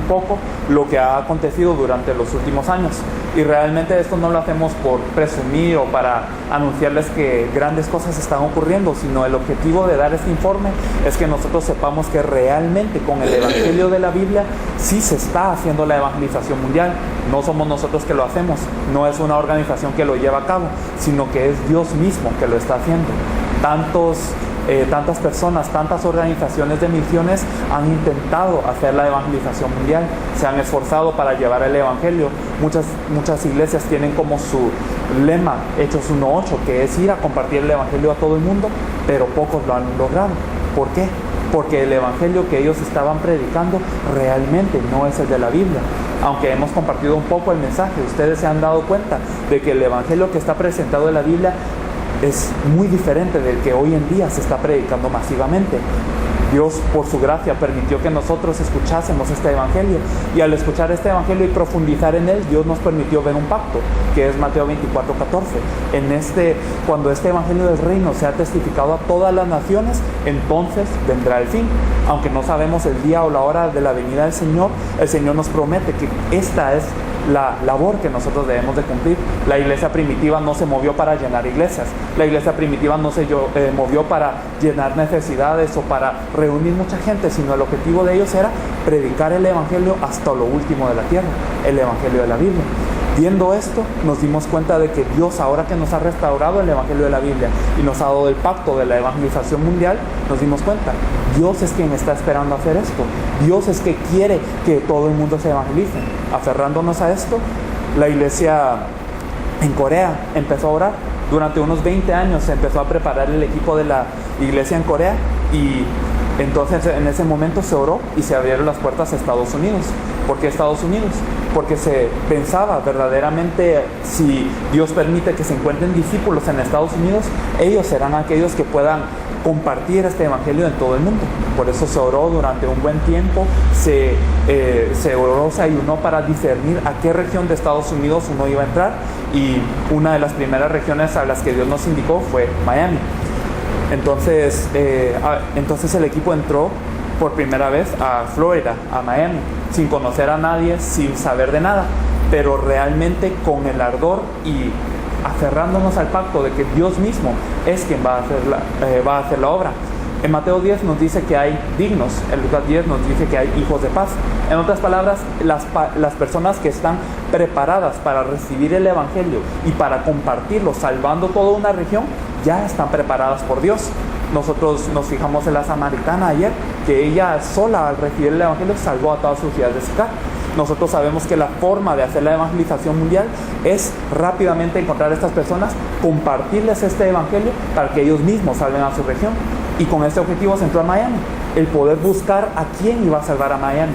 poco lo que ha acontecido durante los últimos años. Y realmente esto no lo hacemos por presumir o para anunciarles que grandes cosas están ocurriendo, sino el objetivo de dar este informe es que nosotros sepamos que realmente con el Evangelio de la Biblia sí se está haciendo la evangelización mundial. No somos nosotros que lo hacemos, no es una organización que lo lleva a cabo, sino que es Dios mismo que lo está haciendo. Tantas personas, tantas organizaciones de misiones han intentado hacer la evangelización mundial, se han esforzado para llevar el Evangelio. Muchas iglesias tienen como su lema Hechos 1:8, que es ir a compartir el Evangelio a todo el mundo, pero pocos lo han logrado. ¿Por qué? Porque el Evangelio que ellos estaban predicando realmente no es el de la Biblia. Aunque hemos compartido un poco el mensaje, ustedes se han dado cuenta de que el Evangelio que está presentado en la Biblia es muy diferente del que hoy en día se está predicando masivamente. Dios, por su gracia, permitió que nosotros escuchásemos este Evangelio, y al escuchar este Evangelio y profundizar en él, Dios nos permitió ver un pacto, que es Mateo 24:14. Cuando este Evangelio del reino sea testificado a todas las naciones, entonces vendrá el fin. Aunque no sabemos el día o la hora de la venida del Señor, el Señor nos promete que esta es la labor que nosotros debemos de cumplir. La iglesia primitiva no se movió para llenar iglesias, la iglesia primitiva no se movió para llenar necesidades o para reunir mucha gente, sino el objetivo de ellos era predicar el Evangelio hasta lo último de la tierra, el Evangelio de la Biblia. Viendo esto, nos dimos cuenta de que Dios, ahora que nos ha restaurado el Evangelio de la Biblia y nos ha dado el pacto de la evangelización mundial, nos dimos cuenta, Dios es quien está esperando hacer esto. Dios es que quiere que todo el mundo se evangelice. Aferrándonos a esto, la iglesia en Corea empezó a orar. Durante unos 20 años se empezó a preparar el equipo de la iglesia en Corea, y entonces en ese momento se oró y se abrieron las puertas a Estados Unidos. ¿Por qué Estados Unidos? Porque se pensaba verdaderamente, si Dios permite que se encuentren discípulos en Estados Unidos, ellos serán aquellos que puedan compartir este Evangelio en todo el mundo. Por eso se oró durante un buen tiempo, se oró, se ayunó para discernir a qué región de Estados Unidos uno iba a entrar, y una de las primeras regiones a las que Dios nos indicó fue Miami. Entonces el equipo entró por primera vez a Florida, a Miami, sin conocer a nadie, sin saber de nada, pero realmente con el ardor y aferrándonos al pacto de que Dios mismo es quien va a hacer la obra. En Mateo 10 nos dice que hay dignos, en Lucas 10 nos dice que hay hijos de paz. En otras palabras, las personas que están preparadas para recibir el Evangelio y para compartirlo, salvando toda una región, ya están preparadas por Dios. Nosotros nos fijamos en la samaritana ayer, que ella sola, al recibir el Evangelio, salvó a toda su ciudad de Sicar. Nosotros sabemos que la forma de hacer la evangelización mundial es rápidamente encontrar a estas personas, compartirles este Evangelio para que ellos mismos salven a su región. Y con este objetivo se entró a Miami, el poder buscar a quién iba a salvar a Miami,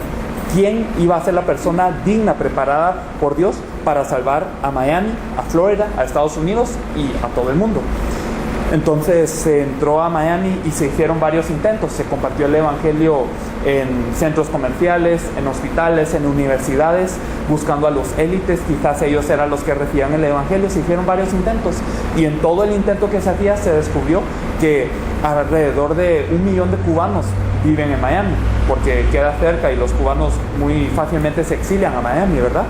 quién iba a ser la persona digna, preparada por Dios para salvar a Miami, a Florida, a Estados Unidos y a todo el mundo. Entonces se entró a Miami y se hicieron varios intentos. Se compartió el Evangelio en centros comerciales, en hospitales, en universidades, buscando a los élites. Quizás ellos eran los que recibían el Evangelio. Se hicieron varios intentos, y en todo el intento que se hacía se descubrió que alrededor de 1 millón de cubanos viven en Miami, porque queda cerca y los cubanos muy fácilmente se exilian a Miami, ¿verdad?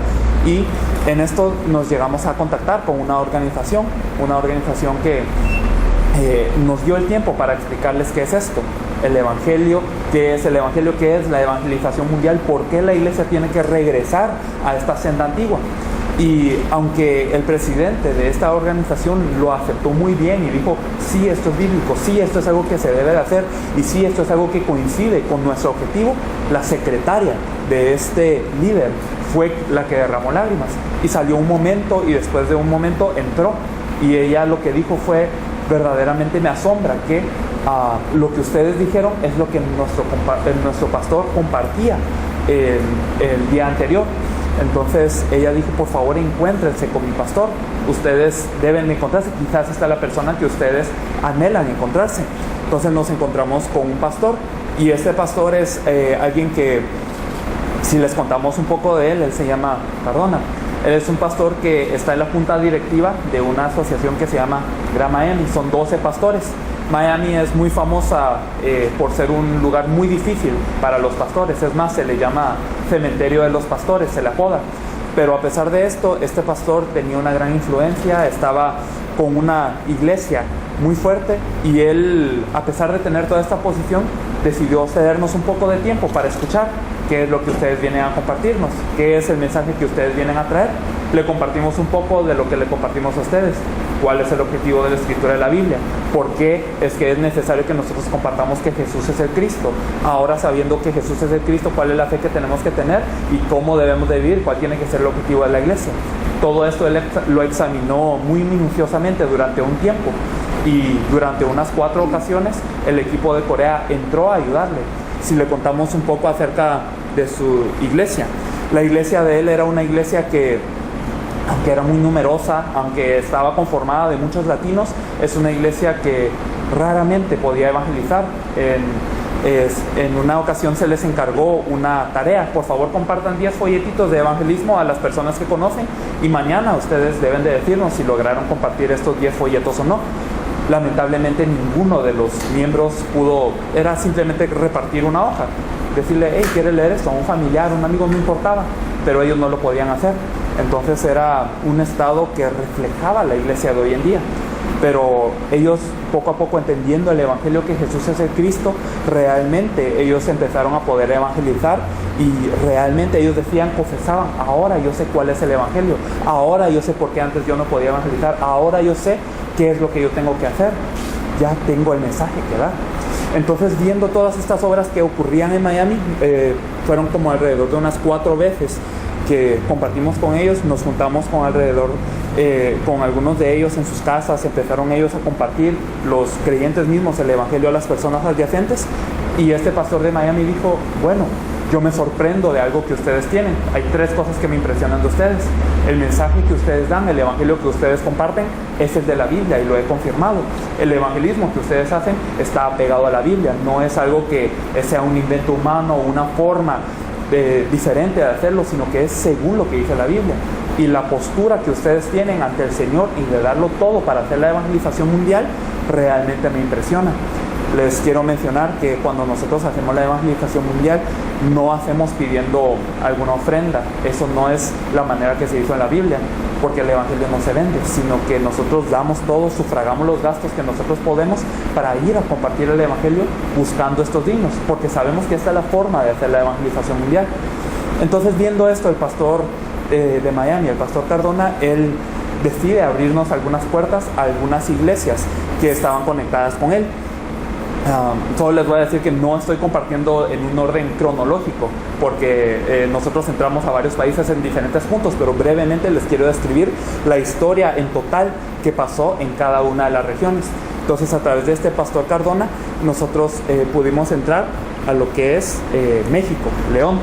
Y en esto nos llegamos a contactar con una organización que nos dio el tiempo para explicarles qué es esto, el Evangelio, qué es el Evangelio, qué es la evangelización mundial, por qué la iglesia tiene que regresar a esta senda antigua. Y aunque el presidente de esta organización lo aceptó muy bien y dijo, sí, esto es bíblico, sí, esto es algo que se debe de hacer, y sí, esto es algo que coincide con nuestro objetivo, la secretaria de este líder fue la que derramó lágrimas, y salió un momento, y después de un momento entró, y ella lo que dijo fue, verdaderamente me asombra que lo que ustedes dijeron es lo que nuestro pastor compartía el día anterior. Entonces ella dijo, por favor, encuéntrense con mi pastor, ustedes deben encontrarse, quizás esta es la persona que ustedes anhelan encontrarse. Entonces nos encontramos con un pastor, y este pastor es alguien que, si les contamos un poco de él se llama Cardona. Él es un pastor que está en la junta directiva de una asociación que se llama Gran Miami. Son 12 pastores. Miami es muy famosa por ser un lugar muy difícil para los pastores. Es más, se le llama cementerio de los pastores, se le apoda. Pero a pesar de esto, este pastor tenía una gran influencia, estaba con una iglesia muy fuerte, y él, a pesar de tener toda esta posición, decidió cedernos un poco de tiempo para escuchar qué es lo que ustedes vienen a compartirnos, qué es el mensaje que ustedes vienen a traer. Le compartimos un poco de lo que le compartimos a ustedes, cuál es el objetivo de la escritura de la Biblia, por qué es que es necesario que nosotros compartamos que Jesús es el Cristo. Ahora, sabiendo que Jesús es el Cristo, cuál es la fe que tenemos que tener y cómo debemos de vivir, cuál tiene que ser el objetivo de la iglesia. Todo esto él lo examinó muy minuciosamente durante un tiempo, y durante unas 4 ocasiones el equipo de Corea entró a ayudarle. Si le contamos un poco acerca de su iglesia, la iglesia de él era una iglesia que, aunque era muy numerosa, aunque estaba conformada de muchos latinos, es una iglesia que raramente podía evangelizar. En una ocasión se les encargó una tarea: por favor compartan 10 folletitos de evangelismo a las personas que conocen, y mañana ustedes deben de decirnos si lograron compartir estos 10 folletos o no. Lamentablemente ninguno de los miembros pudo, era simplemente repartir una hoja, decirle: hey, ¿quieres leer esto? A un familiar, un amigo, no importaba, pero ellos no lo podían hacer. Entonces era un estado que reflejaba la iglesia de hoy en día. Pero ellos, poco a poco, entendiendo el evangelio que Jesús es el Cristo, realmente ellos empezaron a poder evangelizar, y realmente ellos decían, confesaban: ahora yo sé cuál es el evangelio, ahora yo sé por qué antes yo no podía evangelizar, ahora yo sé qué es lo que yo tengo que hacer, ya tengo el mensaje que dar. Entonces, viendo todas estas obras que ocurrían en Miami, fueron como alrededor de unas 4 veces que compartimos con ellos. Nos juntamos con algunos de ellos en sus casas, empezaron ellos a compartir, los creyentes mismos, el evangelio a las personas adyacentes, y este pastor de Miami dijo: bueno, yo me sorprendo de algo que ustedes tienen. Hay 3 cosas que me impresionan de ustedes. El mensaje que ustedes dan, el evangelio que ustedes comparten, es el de la Biblia, y lo he confirmado. El evangelismo que ustedes hacen está apegado a la Biblia, no es algo que sea un invento humano o una forma diferente de hacerlo, sino que es según lo que dice la Biblia. Y la postura que ustedes tienen ante el Señor y de darlo todo para hacer la evangelización mundial realmente me impresiona. Les quiero mencionar que cuando nosotros hacemos la evangelización mundial, no hacemos pidiendo alguna ofrenda. Eso no es la manera que se hizo en la Biblia, porque el evangelio no se vende, sino que nosotros damos todo, sufragamos los gastos que nosotros podemos para ir a compartir el evangelio buscando estos dignos, porque sabemos que esta es la forma de hacer la evangelización mundial. Entonces, viendo esto, el pastor de Miami, el pastor Cardona, él decide abrirnos algunas puertas a algunas iglesias que estaban conectadas con él. Solo les voy a decir que no estoy compartiendo en un orden cronológico, porque nosotros entramos a varios países en diferentes puntos, pero brevemente les quiero describir la historia en total que pasó en cada una de las regiones. Entonces, a través de este pastor Cardona, nosotros pudimos entrar a lo que es México, León.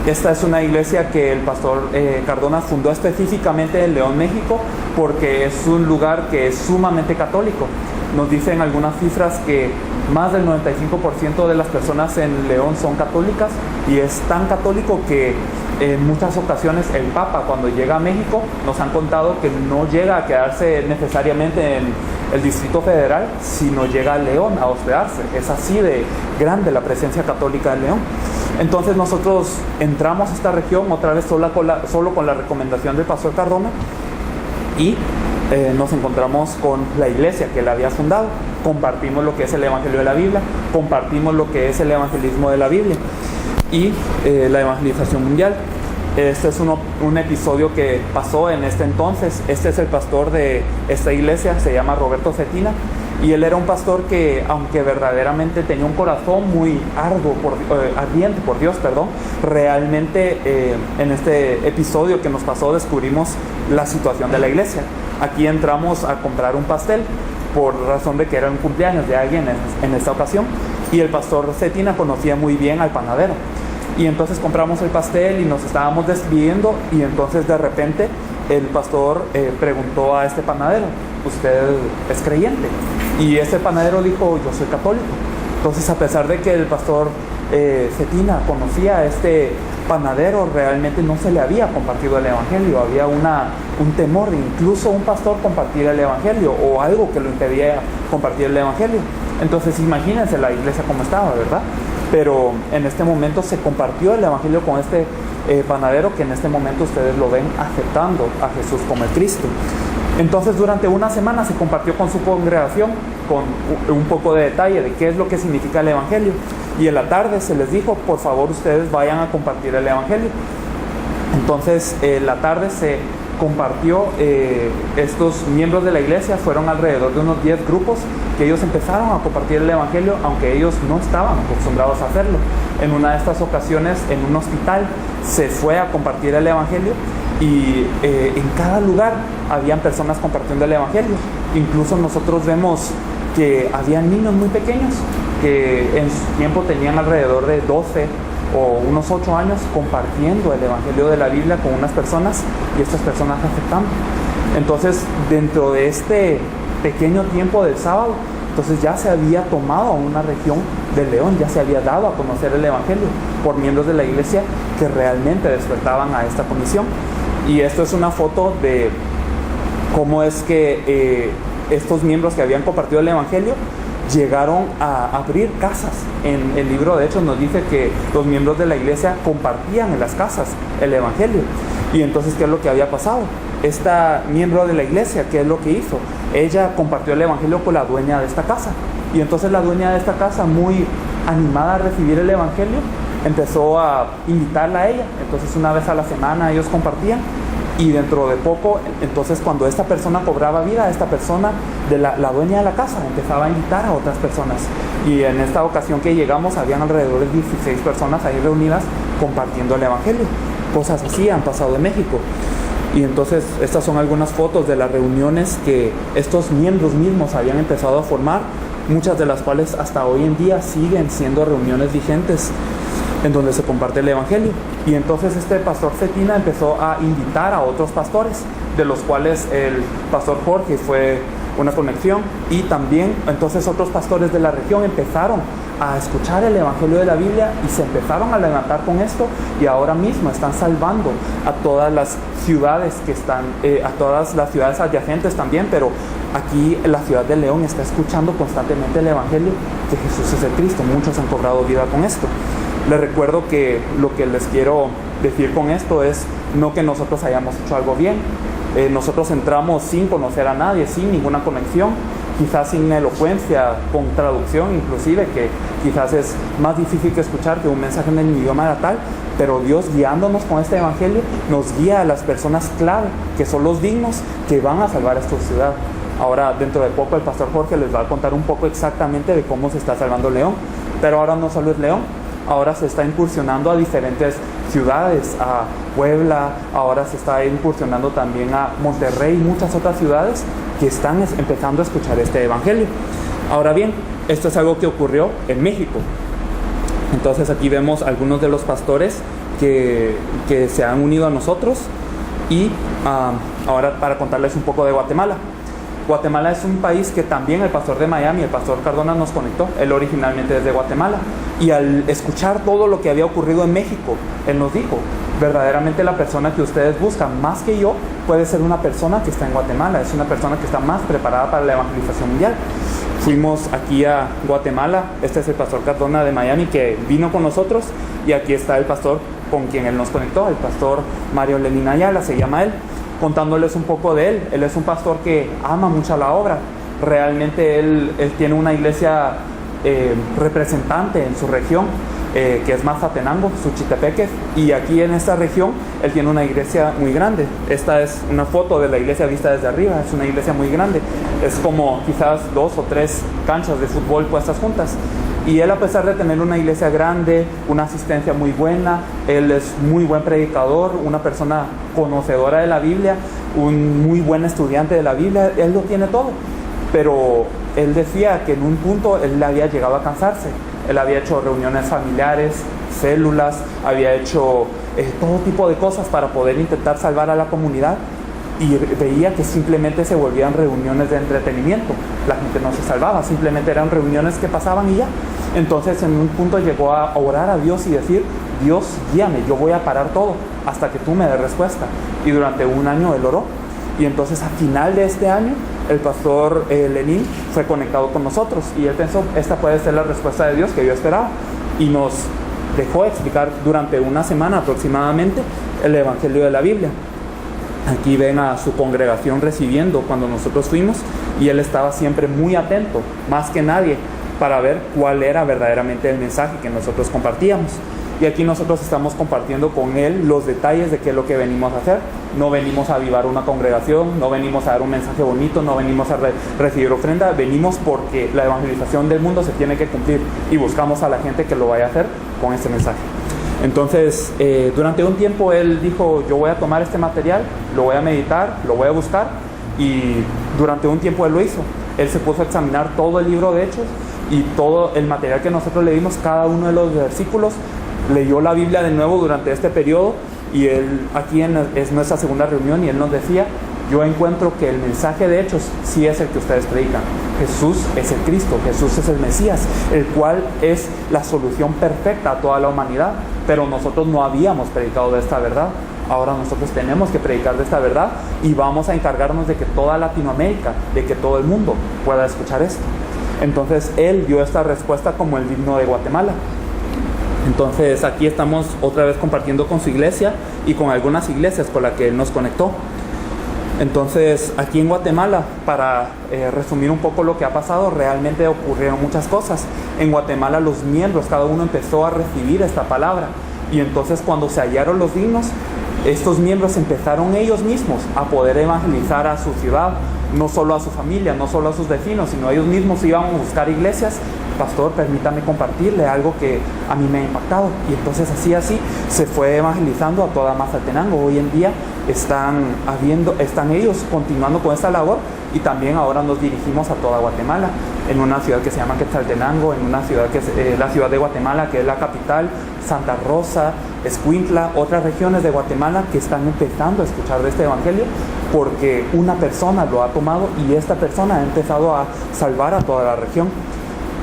Esta es una iglesia que el pastor Cardona fundó específicamente en León, México, porque es un lugar que es sumamente católico. Nos dicen algunas cifras que más del 95% de las personas en León son católicas, y es tan católico que en muchas ocasiones el Papa, cuando llega a México, nos han contado que no llega a quedarse necesariamente en el Distrito Federal, sino llega a León a hospedarse. Es así de grande la presencia católica de León. Entonces nosotros entramos a esta región otra vez solo con la recomendación del pastor Cardona, y nos encontramos con la iglesia que él había fundado. Compartimos lo que es el evangelio de la Biblia, compartimos lo que es el evangelismo de la Biblia y la evangelización mundial. Este es un episodio que pasó en este entonces. Este es el pastor de esta iglesia, se llama Roberto Cetina, y él era un pastor que, aunque verdaderamente tenía un corazón muy ardiente por Dios, realmente en este episodio que nos pasó descubrimos la situación de la iglesia. Aquí entramos a comprar un pastel por razón de que era un cumpleaños de alguien en esta ocasión, y el pastor Cetina conocía muy bien al panadero. Y entonces compramos el pastel y nos estábamos despidiendo, y entonces de repente el pastor preguntó a este panadero: ¿usted es creyente? Y ese panadero dijo: yo soy católico. Entonces, a pesar de que el pastor Cetina conocía a este panadero, realmente no se le había compartido el evangelio. Había un temor de incluso un pastor compartir el evangelio, o algo que lo impedía compartir el evangelio. Entonces, imagínense la iglesia como estaba, ¿verdad? pero en este momento se compartió el evangelio con este panadero, que en este momento ustedes lo ven aceptando a Jesús como el Cristo. Entonces durante una semana se compartió con su congregación con un poco de detalle de qué es lo que significa el evangelio, y en la tarde se les dijo: por favor, ustedes vayan a compartir el evangelio. Entonces en la tarde se compartió, estos miembros de la iglesia fueron alrededor de unos 10 grupos que ellos empezaron a compartir el evangelio, aunque ellos no estaban acostumbrados a hacerlo. En una de estas ocasiones, en un hospital, se fue a compartir el evangelio, y en cada lugar habían personas compartiendo el evangelio. Incluso nosotros vemos que había niños muy pequeños que en su tiempo tenían alrededor de 12 o unos 8 años compartiendo el evangelio de la Biblia con unas personas, y estas personas aceptando. Entonces, dentro de este pequeño tiempo del sábado, entonces ya se había tomado una región de León, ya se había dado a conocer el evangelio por miembros de la iglesia que realmente despertaban a esta comisión. Y esto es una foto de cómo es que estos miembros que habían compartido el evangelio llegaron a abrir casas. En el libro de Hechos nos dice que los miembros de la iglesia compartían en las casas el evangelio. Y entonces, ¿qué es lo que había pasado? Esta miembro de la iglesia, ¿qué es lo que hizo? Ella compartió el evangelio con la dueña de esta casa. Y entonces la dueña de esta casa, muy animada a recibir el evangelio, empezó a invitarla a ella. Entonces una vez a la semana ellos compartían, y dentro de poco, entonces cuando esta persona cobraba vida, esta persona, la dueña de la casa, empezaba a invitar a otras personas. Y en esta ocasión que llegamos, habían alrededor de 16 personas ahí reunidas compartiendo el evangelio. Cosas así han pasado en México. Y entonces estas son algunas fotos de las reuniones que estos miembros mismos habían empezado a formar, muchas de las cuales hasta hoy en día siguen siendo reuniones vigentes en donde se comparte el evangelio. Y entonces este pastor Cetina empezó a invitar a otros pastores, de los cuales el pastor Jorge fue una conexión, y también entonces otros pastores de la región empezaron a escuchar el evangelio de la Biblia y se empezaron a levantar con esto, y ahora mismo están salvando a todas las ciudades que están, a todas las ciudades adyacentes también, pero aquí la ciudad de León está escuchando constantemente el evangelio que Jesús es el Cristo. Muchos han cobrado vida con esto. Les recuerdo que lo que les quiero decir con esto es no que nosotros hayamos hecho algo bien. Nosotros entramos sin conocer a nadie, sin ninguna conexión, quizás sin elocuencia, con traducción inclusive, que quizás es más difícil que escuchar que un mensaje en el idioma natal, pero Dios, guiándonos con este evangelio, nos guía a las personas clave, que son los dignos, que van a salvar esta ciudad. Ahora, dentro de poco, el pastor Jorge les va a contar un poco exactamente de cómo se está salvando León, pero ahora no solo es León. Ahora se está incursionando a diferentes ciudades, a Puebla, ahora se está incursionando también a Monterrey y muchas otras ciudades que están empezando a escuchar este evangelio. Ahora bien, esto es algo que ocurrió en México. Entonces aquí vemos algunos de los pastores que se han unido a nosotros, y ahora para contarles un poco de Guatemala. Guatemala es un país que también el pastor de Miami, el pastor Cardona, nos conectó. Él originalmente es de Guatemala, y al escuchar todo lo que había ocurrido en México, él nos dijo: verdaderamente la persona que ustedes buscan más que yo puede ser una persona que está en Guatemala, es una persona que está más preparada para la evangelización mundial. Fuimos aquí a Guatemala. Este es el pastor Cardona de Miami que vino con nosotros, y aquí está el pastor con quien él nos conectó, el pastor Mario Lenín Ayala, se llama él. Contándoles un poco de él, él es un pastor que ama mucho la obra. Realmente él tiene una iglesia representante en su región, que es Mazatenango, Suchitepeques, y aquí en esta región él tiene una iglesia muy grande. Esta es una foto de la iglesia vista desde arriba. Es una iglesia muy grande, es como quizás 2 o 3 canchas de fútbol puestas juntas. Y él, a pesar de tener una iglesia grande, una asistencia muy buena, él es muy buen predicador, una persona conocedora de la Biblia, un muy buen estudiante de la Biblia, él lo tiene todo. Pero él decía que en un punto él había llegado a cansarse. Él había hecho reuniones familiares, células, había hecho todo tipo de cosas para poder intentar salvar a la comunidad, y veía que simplemente se volvían reuniones de entretenimiento. La gente no se salvaba, simplemente eran reuniones que pasaban y ya. Entonces en un punto llegó a orar a Dios y decir: Dios, guíame, yo voy a parar todo hasta que tú me des respuesta. Y durante un año él oró, y entonces a final de este año el pastor Lenín fue conectado con nosotros, y él pensó: esta puede ser la respuesta de Dios que yo esperaba. y nos dejó explicar durante una semana aproximadamente el Evangelio de la Biblia. Aquí ven a su congregación recibiendo cuando nosotros fuimos, y él estaba siempre muy atento, más que nadie, para ver cuál era verdaderamente el mensaje que nosotros compartíamos. Y aquí nosotros estamos compartiendo con él los detalles de qué es lo que venimos a hacer. No venimos a avivar una congregación, no venimos a dar un mensaje bonito, no venimos a recibir ofrenda, venimos porque la evangelización del mundo se tiene que cumplir y buscamos a la gente que lo vaya a hacer con este mensaje. Entonces, durante un tiempo él dijo, yo voy a tomar este material, lo voy a meditar, lo voy a buscar, y durante un tiempo él lo hizo. Él se puso a examinar todo el libro de Hechos y todo el material que nosotros leímos, cada uno de los versículos. Leyó la Biblia de nuevo durante este periodo, y él aquí es nuestra segunda reunión, y él nos decía, yo encuentro que el mensaje de Hechos sí es el que ustedes predican. Jesús es el Cristo, Jesús es el Mesías, el cual es la solución perfecta a toda la humanidad, pero nosotros no habíamos predicado de esta verdad. Ahora nosotros tenemos que predicar de esta verdad, y vamos a encargarnos de que toda Latinoamérica, de que todo el mundo pueda escuchar esto. Entonces él dio esta respuesta como el himno de Guatemala. Entonces aquí estamos otra vez compartiendo con su iglesia y con algunas iglesias con las que él nos conectó. Entonces aquí en Guatemala, para resumir un poco lo que ha pasado, realmente ocurrieron muchas cosas. En Guatemala los miembros, cada uno empezó a recibir esta palabra, y entonces cuando se hallaron los dignos, estos miembros empezaron ellos mismos a poder evangelizar a su ciudad, no solo a su familia, no solo a sus vecinos, sino ellos mismos iban a buscar iglesias. Pastor, permítame compartirle algo que a mí me ha impactado. Y entonces así se fue evangelizando a toda Mazatenango. Hoy en día están ellos continuando con esta labor, y también ahora nos dirigimos a toda Guatemala, en una ciudad que se llama Quetzaltenango, en una ciudad que es la ciudad de Guatemala, que es la capital, Santa Rosa, Escuintla, otras regiones de Guatemala que están empezando a escuchar de este evangelio, porque una persona lo ha tomado, y esta persona ha empezado a salvar a toda la región.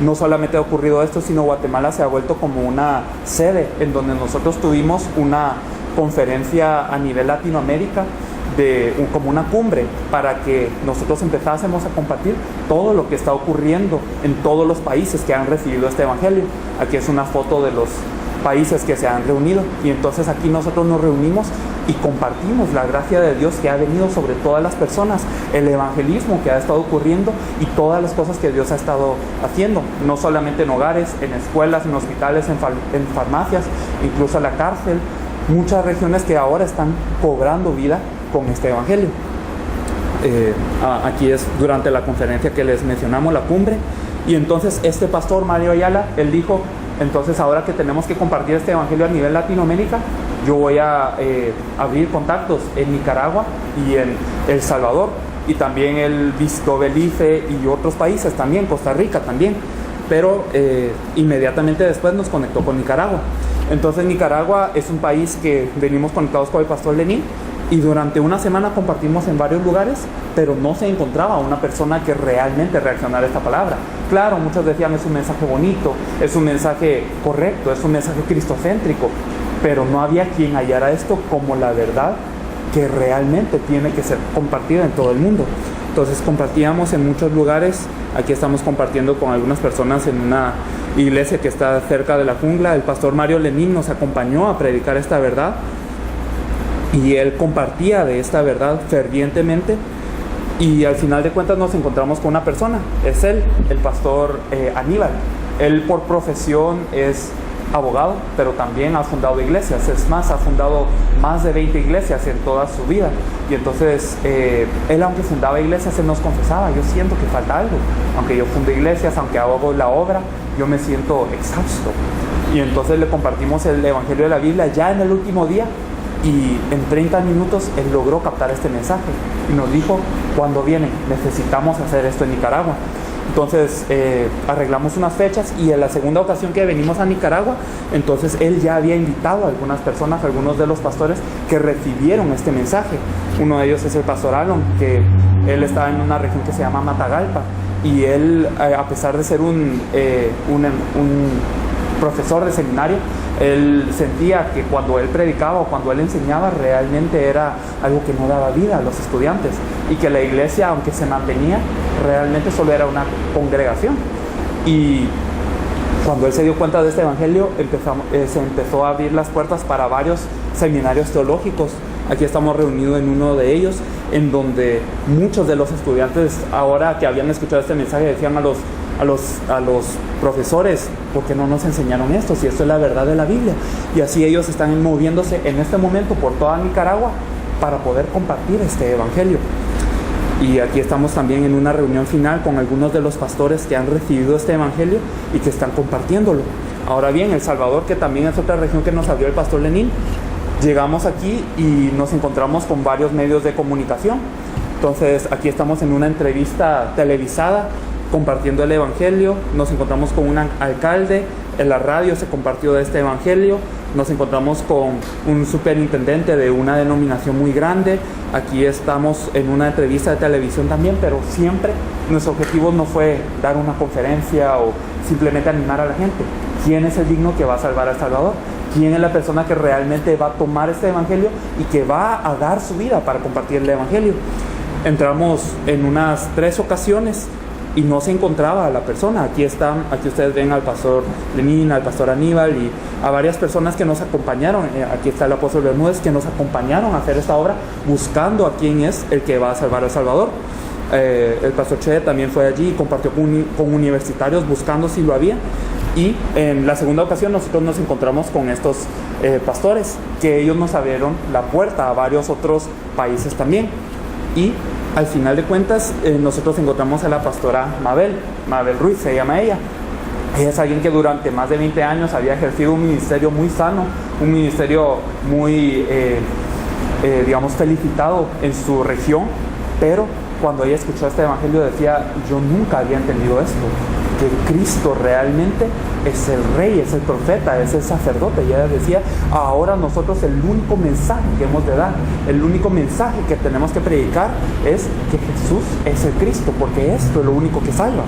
No solamente ha ocurrido esto, sino Guatemala se ha vuelto como una sede en donde nosotros tuvimos una conferencia a nivel Latinoamérica, como una cumbre, para que nosotros empezásemos a compartir todo lo que está ocurriendo en todos los países que han recibido este evangelio. Aquí es una foto de los países que se han reunido, y entonces aquí nosotros nos reunimos y compartimos la gracia de Dios que ha venido sobre todas las personas, el evangelismo que ha estado ocurriendo y todas las cosas que Dios ha estado haciendo, no solamente en hogares, en escuelas, en hospitales, en farmacias, incluso en la cárcel, muchas regiones que ahora están cobrando vida con este evangelio. Aquí es durante la conferencia que les mencionamos, la cumbre, y entonces este pastor Mario Ayala, él dijo, entonces ahora que tenemos que compartir este evangelio a nivel Latinoamérica, yo voy a abrir contactos en Nicaragua y en El Salvador, y también él visitó Belice y otros países también, Costa Rica también, pero inmediatamente después nos conectó con Nicaragua. Entonces Nicaragua es un país que venimos conectados con el pastor Lenín, y durante una semana compartimos en varios lugares, pero no se encontraba una persona que realmente reaccionara a esta palabra. Claro, muchos decían, es un mensaje bonito, es un mensaje correcto, es un mensaje cristocéntrico, pero no había quien hallara esto como la verdad que realmente tiene que ser compartida en todo el mundo. Entonces compartíamos en muchos lugares. Aquí estamos compartiendo con algunas personas en una iglesia que está cerca de la jungla. El pastor Mario Lenín nos acompañó a predicar esta verdad, y él compartía de esta verdad fervientemente, y al final de cuentas nos encontramos con una persona. Es él, el pastor Aníbal. Él por profesión es abogado, pero también ha fundado iglesias. Es más, ha fundado más de 20 iglesias en toda su vida. Y entonces él, aunque fundaba iglesias, él nos confesaba, yo siento que falta algo. Aunque yo funde iglesias, aunque hago la obra, yo me siento exhausto. Y entonces le compartimos el evangelio de la Biblia ya en el último día, y en 30 minutos él logró captar este mensaje y nos dijo, cuando vienen, necesitamos hacer esto en Nicaragua. Entonces arreglamos unas fechas, y en la segunda ocasión que venimos a Nicaragua, entonces él ya había invitado a algunas personas, a algunos de los pastores que recibieron este mensaje. Uno de ellos es el pastor Alon, que él está en una región que se llama Matagalpa, y él, a pesar de ser un profesor de seminario, él sentía que cuando él predicaba o cuando él enseñaba realmente era algo que no daba vida a los estudiantes, y que la iglesia, aunque se mantenía, realmente solo era una congregación. Y Cuando él se dio cuenta de este evangelio, se empezó a abrir las puertas para varios seminarios teológicos. Aquí estamos reunidos en uno de ellos, en donde muchos de los estudiantes, ahora que habían escuchado este mensaje, decían a los profesores: ¿por qué no nos enseñaron esto? Si esto es la verdad de la Biblia. Y así ellos están moviéndose en este momento por toda Nicaragua para poder compartir este evangelio. Y aquí estamos también en una reunión final con algunos de los pastores que han recibido este evangelio y que están compartiéndolo. Ahora bien, El Salvador, que también es otra región que nos abrió el pastor Lenín, llegamos aquí y nos encontramos con varios medios de comunicación. Entonces aquí estamos en una entrevista televisada compartiendo el evangelio. Nos encontramos con un alcalde, en la radio se compartió de este evangelio. Nos encontramos con un superintendente de una denominación muy grande. Aquí estamos en una entrevista de televisión también, pero siempre nuestro objetivo no fue dar una conferencia o simplemente animar a la gente. ¿Quién es el digno que va a salvar a El Salvador? ¿Quién es la persona que realmente va a tomar este evangelio y que va a dar su vida para compartir el evangelio? Entramos en unas 3 ocasiones y no se encontraba a la persona. Aquí ustedes ven al pastor Lenín, al pastor Aníbal y a varias personas que nos acompañaron. Aquí está el apóstol Bermúdez, que nos acompañaron a hacer esta obra buscando a quién es el que va a salvar a El Salvador. El pastor Che también fue allí y compartió con universitarios buscando si lo había. Y en la segunda ocasión nosotros nos encontramos con estos pastores, que ellos nos abrieron la puerta a varios otros países también. Y al final de cuentas nosotros encontramos a la pastora Mabel Ruiz, se llama ella. Ella es alguien que durante más de 20 años había ejercido un ministerio muy sano, un ministerio muy, digamos, felicitado en su región, pero cuando ella escuchó este evangelio decía: yo nunca había entendido esto, que Cristo realmente es el rey, es el profeta, es el sacerdote. Y ella decía: ahora nosotros el único mensaje que hemos de dar, el único mensaje que tenemos que predicar es que Jesús es el Cristo, porque esto es lo único que salva.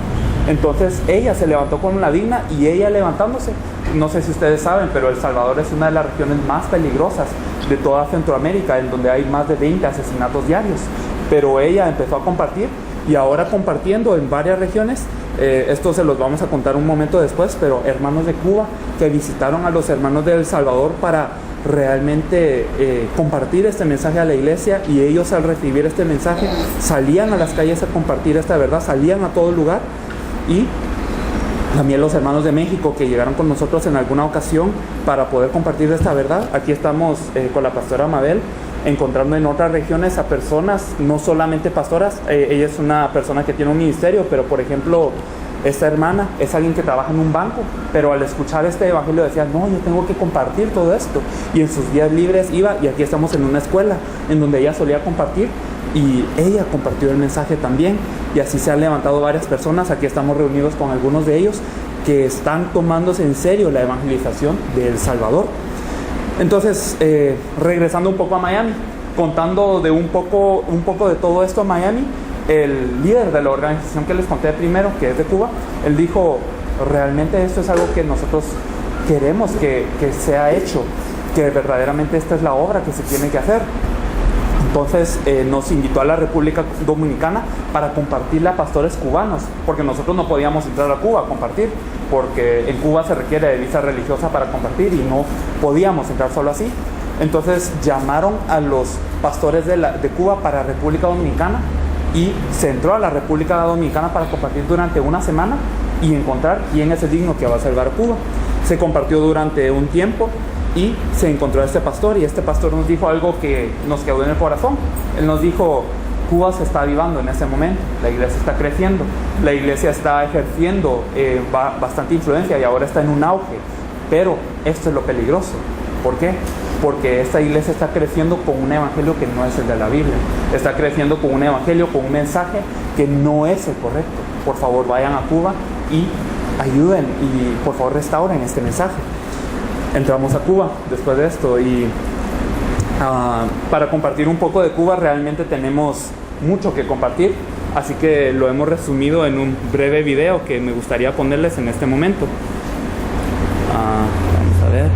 Entonces ella se levantó con una digna, y ella levantándose, no sé si ustedes saben, pero El Salvador es una de las regiones más peligrosas de toda Centroamérica, en donde hay más de 20 asesinatos diarios. Pero ella empezó a compartir, y ahora compartiendo en varias regiones. Esto se los vamos a contar un momento después, pero hermanos de Cuba que visitaron a los hermanos de El Salvador para realmente compartir este mensaje a la iglesia, y ellos al recibir este mensaje salían a las calles a compartir esta verdad, salían a todo lugar. Y también los hermanos de México que llegaron con nosotros en alguna ocasión para poder compartir esta verdad. Aquí estamos con la pastora Mabel, encontrando en otras regiones a personas, no solamente pastoras. Ella es una persona que tiene un ministerio, pero por ejemplo, esta hermana es alguien que trabaja en un banco, pero al escuchar este evangelio decía: no, yo tengo que compartir todo esto. Y en sus días libres iba, y aquí estamos en una escuela en donde ella solía compartir, y ella compartió el mensaje también. Y así se han levantado varias personas. Aquí estamos reunidos con algunos de ellos que están tomándose en serio la evangelización de El Salvador. Entonces, regresando un poco a Miami, contando de un poco de todo esto a Miami, el líder de la organización que les conté primero, que es de Cuba, él dijo: realmente esto es algo que nosotros queremos que sea hecho, que verdaderamente esta es la obra que se tiene que hacer. Entonces nos invitó a la República Dominicana para compartirle a pastores cubanos, porque nosotros no podíamos entrar a Cuba a compartir, porque en Cuba se requiere de visa religiosa para compartir y no podíamos entrar solo así. Entonces llamaron a los pastores de Cuba para República Dominicana, y se entró a la República Dominicana para compartir durante una semana y encontrar quién es el digno que va a salvar a Cuba. Se compartió durante un tiempo y se encontró a este pastor, y este pastor nos dijo algo que nos quedó en el corazón. Él nos dijo: Cuba se está avivando en este momento, la iglesia está creciendo, la iglesia está ejerciendo bastante influencia y ahora está en un auge, pero esto es lo peligroso. ¿Por qué? Porque esta iglesia está creciendo con un evangelio que no es el de la Biblia, está creciendo con un evangelio, con un mensaje que no es el correcto. Por favor, vayan a Cuba y ayuden, y por favor restauren este mensaje. Entramos a Cuba después de esto, y para compartir un poco de Cuba realmente tenemos mucho que compartir, así que lo hemos resumido en un breve video que me gustaría ponerles en este momento. Vamos a ver.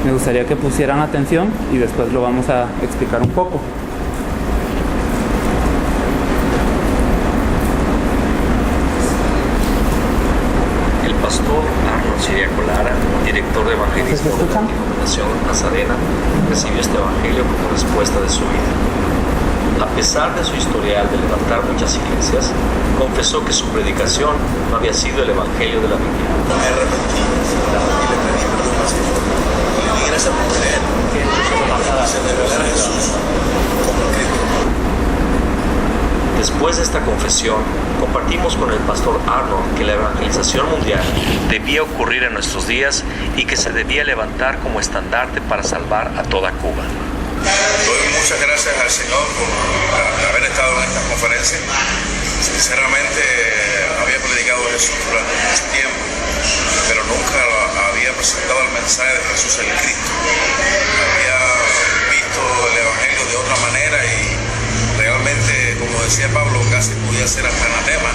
Me gustaría que pusieran atención y después lo vamos a explicar un poco. El pastor Arnold Siriaco Lara, director de evangelismo de la denominación Nazarena, recibió este evangelio como respuesta de su vida. A pesar de su historial de levantar muchas iglesias, confesó que su predicación no había sido el evangelio de la Biblia. Me arrepentí, le pedí perdón al Señor. Y le di gracias por creer que se revelara Jesús como el Cristo. Después de esta confesión, compartimos con el pastor Arnold que la evangelización mundial debía ocurrir en nuestros días y que se debía levantar como estandarte para salvar a toda Cuba. Doy muchas gracias al Señor por haber estado en esta conferencia. Sinceramente, había predicado a Jesús durante mucho tiempo, pero nunca había presentado el mensaje de Jesús el Cristo. Había visto el Evangelio de otra manera y realmente, como decía Pablo, casi podía ser hasta anatema,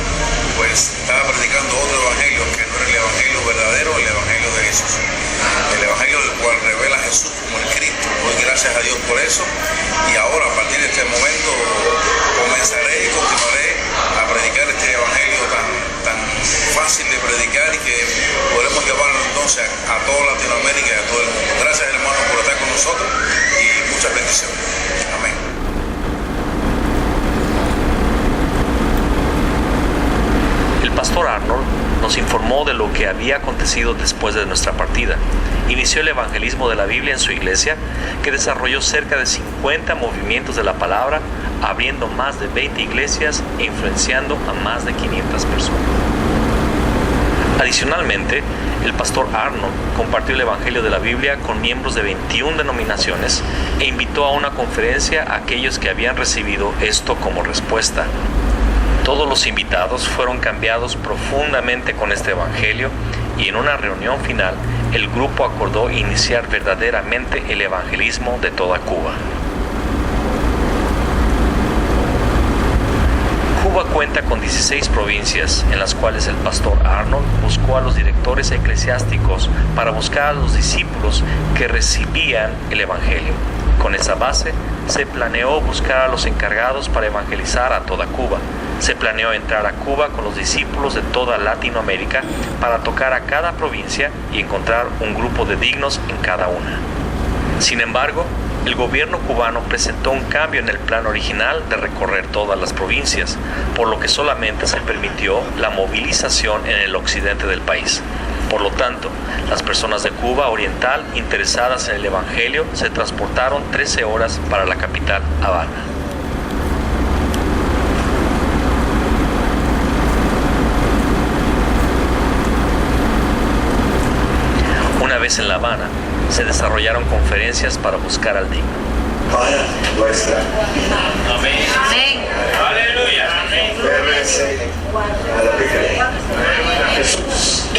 pues estaba predicando otro Evangelio que no era el Evangelio verdadero, el Evangelio de Jesús. El Evangelio del cual revela a Jesús como el Cristo. Doy gracias a Dios por eso y ahora a partir de este momento comenzaré y continuaré a predicar este Evangelio tan fácil de predicar y que podremos llevarlo entonces a toda Latinoamérica y a todo el mundo. Gracias, hermanos, por estar con nosotros y muchas bendiciones. Amén. El pastor Arnold nos informó de lo que había acontecido después de nuestra partida. Inició el evangelismo de la Biblia en su iglesia, que desarrolló cerca de 50 movimientos de la palabra, abriendo más de 20 iglesias e influenciando a más de 500 personas. Adicionalmente, el pastor Arnold compartió el evangelio de la Biblia con miembros de 21 denominaciones e invitó a una conferencia a aquellos que habían recibido esto como respuesta. Todos los invitados fueron cambiados profundamente con este evangelio y en una reunión final el grupo acordó iniciar verdaderamente el evangelismo de toda Cuba. Cuba cuenta con 16 provincias en las cuales el pastor Arnold buscó a los directores eclesiásticos para buscar a los discípulos que recibían el evangelio. Con esa base, se planeó buscar a los encargados para evangelizar a toda Cuba. Se planeó entrar a Cuba con los discípulos de toda Latinoamérica para tocar a cada provincia y encontrar un grupo de dignos en cada una. Sin embargo, el gobierno cubano presentó un cambio en el plan original de recorrer todas las provincias, por lo que solamente se permitió la movilización en el occidente del país. Por lo tanto, las personas de Cuba Oriental interesadas en el Evangelio se transportaron 13 horas para la capital, Habana. Una vez en La Habana, se desarrollaron conferencias para buscar al digno. Padre nuestra. Amén. Amén. Aleluya. Amén. A la Virgen. Jesús.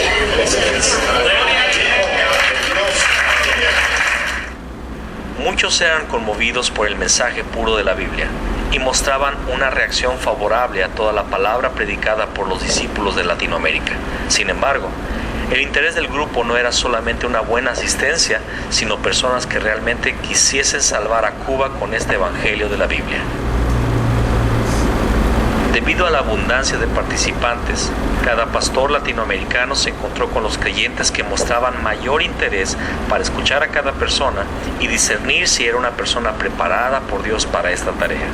Muchos eran conmovidos por el mensaje puro de la Biblia y mostraban una reacción favorable a toda la palabra predicada por los discípulos de Latinoamérica. Sin embargo, el interés del grupo no era solamente una buena asistencia, sino personas que realmente quisiesen salvar a Cuba con este evangelio de la Biblia. Debido a la abundancia de participantes, cada pastor latinoamericano se encontró con los creyentes que mostraban mayor interés para escuchar a cada persona y discernir si era una persona preparada por Dios para esta tarea.